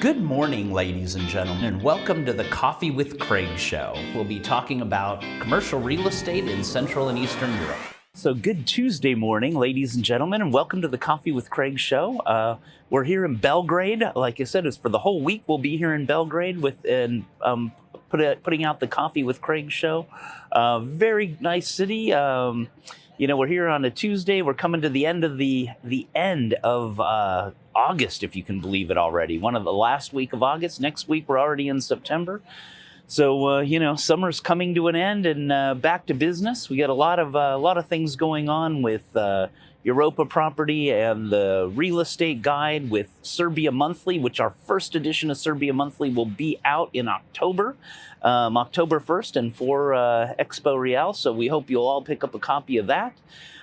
Good morning, ladies and gentlemen, and welcome to the Coffee with Craig show. We'll be talking about commercial real estate in Central and Eastern Europe. So good Tuesday morning, ladies and gentlemen, and welcome to the Coffee with Craig show. We're here in Belgrade. Like I said, it's for the whole week. We'll be here in Belgrade putting out the Coffee with Craig show. Very nice city. We're here on a Tuesday. We're coming to the end of August, if you can believe it already. One of the last week of August. Next week, we're already in September. So, summer's coming to an end and back to business. We got a lot of things going on with Europa Property and the Real Estate Guide with Serbia Monthly, which our first edition of Serbia Monthly will be out in October 1st, and for Expo Real. So we hope you'll all pick up a copy of that.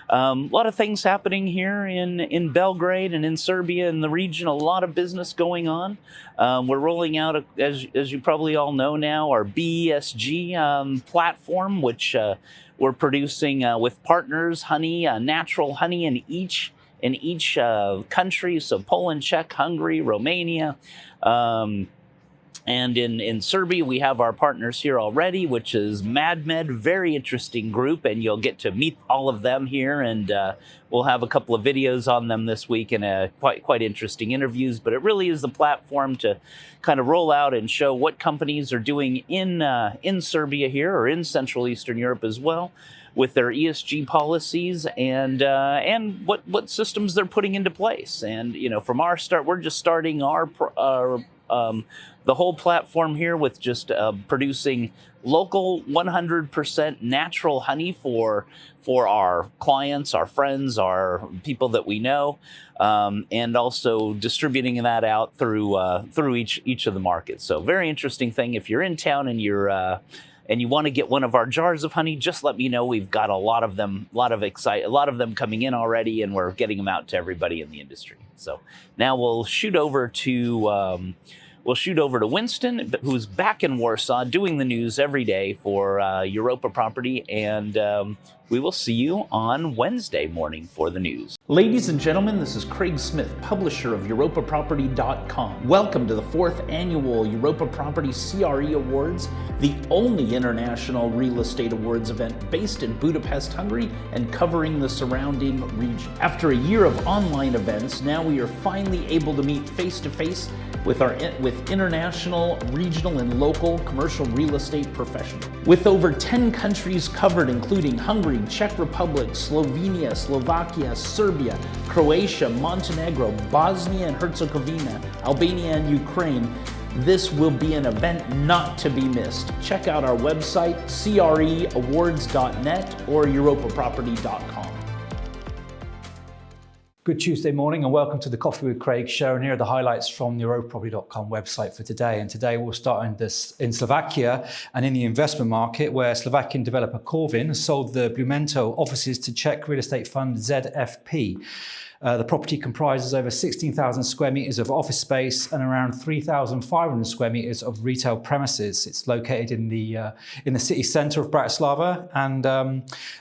A lot of things happening here in Belgrade and in Serbia and the region. A lot of business going on. We're rolling out, as you probably all know now, our BESG platform, which we're producing with partners, natural honey in each country. So Poland, Czech, Hungary, Romania. And in Serbia, we have our partners here already, which is MadMed, very interesting group, and you'll get to meet all of them here, and we'll have a couple of videos on them this week and quite interesting interviews. But it really is the platform to kind of roll out and show what companies are doing in Serbia here, or in Central Eastern Europe as well, with their ESG policies and what systems they're putting into place. And from our start, we're just starting the whole platform here with just producing local 100% natural honey for our clients, our friends, our people that we know, and also distributing that out through each of the markets. So very interesting thing. If you're in town and you want to get one of our jars of honey, just let me know. We've got a lot of them coming in already, and we're getting them out to everybody in the industry. So now we'll shoot over to Winston, who's back in Warsaw doing the news every day for Europa Property, and we will see you on Wednesday morning for the news. Ladies and gentlemen, this is Craig Smith, publisher of EuropaProperty.com. Welcome to the 4th annual Europa Property CRE Awards, the only international real estate awards event based in Budapest, Hungary, and covering the surrounding region. After a year of online events, now we are finally able to meet face-to-face with international, regional, and local commercial real estate professionals. With over 10 countries covered, including Hungary, Czech Republic, Slovenia, Slovakia, Serbia, Croatia, Montenegro, Bosnia and Herzegovina, Albania, and Ukraine, this will be an event not to be missed. Check out our website, creawards.net or EuropaProperty.com. Good Tuesday morning and welcome to the Coffee with Craig show, and here are the highlights from the EuropaProperty.com website for today. And today we'll start in Slovakia and in the investment market, where Slovakian developer Corvin has sold the Blumento offices to Czech real estate fund ZFP. The property comprises over 16,000 square meters of office space and around 3,500 square meters of retail premises. It's located in the city centre of Bratislava, and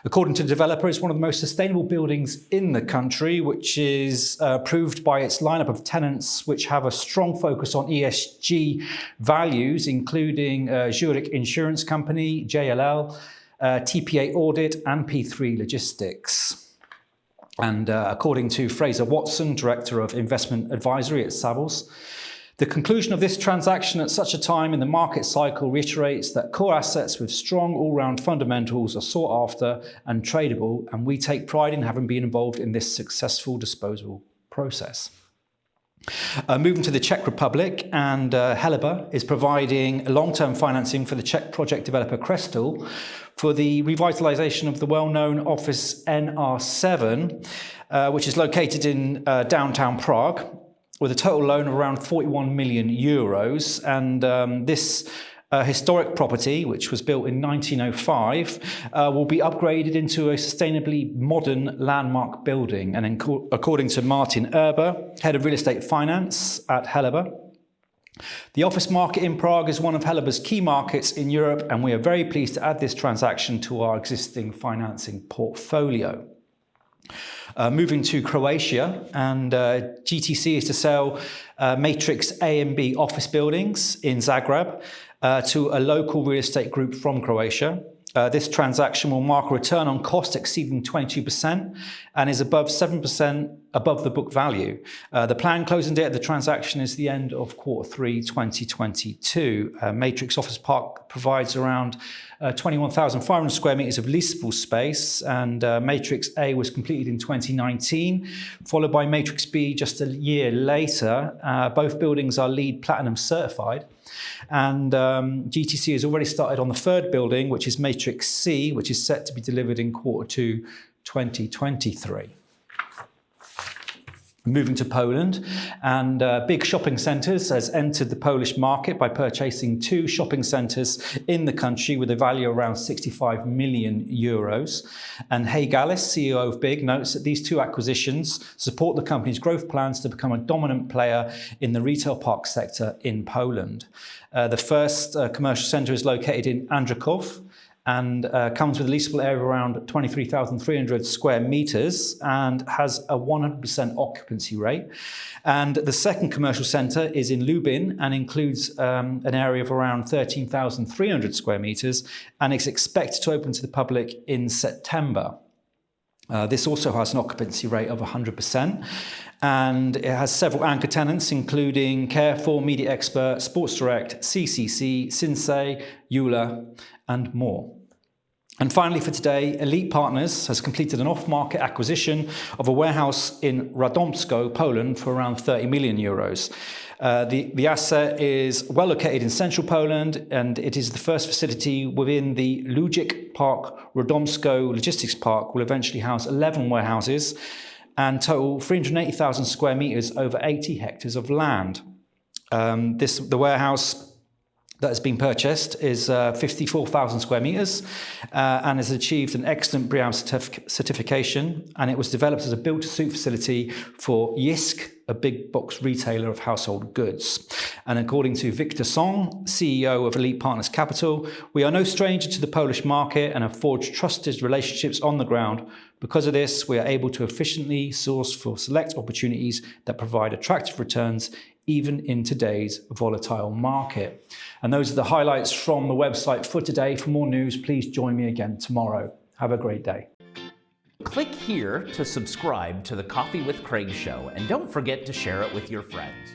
according to the developer, it's one of the most sustainable buildings in the country, which is proved by its lineup of tenants, which have a strong focus on ESG values, including Zurich Insurance Company, JLL, TPA Audit, and P3 Logistics. And according to Fraser Watson, Director of Investment Advisory at Savills, the conclusion of this transaction at such a time in the market cycle reiterates that core assets with strong all-round fundamentals are sought after and tradable, and we take pride in having been involved in this successful disposal process. Moving to the Czech Republic, and Helaba is providing long-term financing for the Czech project developer Krestel for the revitalization of the well-known office NR7, which is located in downtown Prague, with a total loan of around 41 million euros. And this historic property, which was built in 1905, will be upgraded into a sustainably modern landmark building. And according to Martin Erber, Head of Real Estate Finance at Helaba, the office market in Prague is one of Helaba's key markets in Europe, and we are very pleased to add this transaction to our existing financing portfolio. Moving to Croatia, and GTC is to sell Matrix A and B office buildings in Zagreb to a local real estate group from Croatia. This transaction will mark a return on cost exceeding 22% and is above 7% above the book value. The planned closing date of the transaction is the end of Q3 2022. Matrix Office Park provides around 21,500 square meters of leasable space, and Matrix A was completed in 2019, followed by Matrix B just a year later. Both buildings are LEED Platinum certified. And GTC has already started on the third building, which is Matrix C, which is set to be delivered in Q2 2023. Moving to Poland, and Big Shopping Centres has entered the Polish market by purchasing 2 shopping centres in the country with a value around 65 million euros. And Hay Gallis, CEO of Big, notes that these 2 acquisitions support the company's growth plans to become a dominant player in the retail park sector in Poland. The first commercial centre is located in Andrzejów, and comes with a leasable area of around 23,300 square meters and has a 100% occupancy rate. And the second commercial centre is in Lubin and includes an area of around 13,300 square meters and is expected to open to the public in September. This also has an occupancy rate of 100%, and it has several anchor tenants, including Carrefour, Media Expert, Sports Direct, CCC, Sinsay, Euler, and more. And finally for today, Elite Partners has completed an off-market acquisition of a warehouse in Radomsko, Poland for around 30 million euros. The asset is well located in central Poland, and it is the first facility within the Ludzic Park Radomsko Logistics Park, will eventually house 11 warehouses and total 380,000 square meters over 80 hectares of land. The warehouse that has been purchased is 54,000 square meters and has achieved an excellent BREEAM certification, and it was developed as a built-to-suit facility for Jysk, a big box retailer of household goods. And according to Victor Song, CEO of Elite Partners Capital, we are no stranger to the Polish market and have forged trusted relationships on the ground. Because of this, we are able to efficiently source for select opportunities that provide attractive returns even in today's volatile market. And those are the highlights from the website for today. For more news, please join me again tomorrow. Have a great day. Click here to subscribe to the Coffee with Craig show, and don't forget to share it with your friends.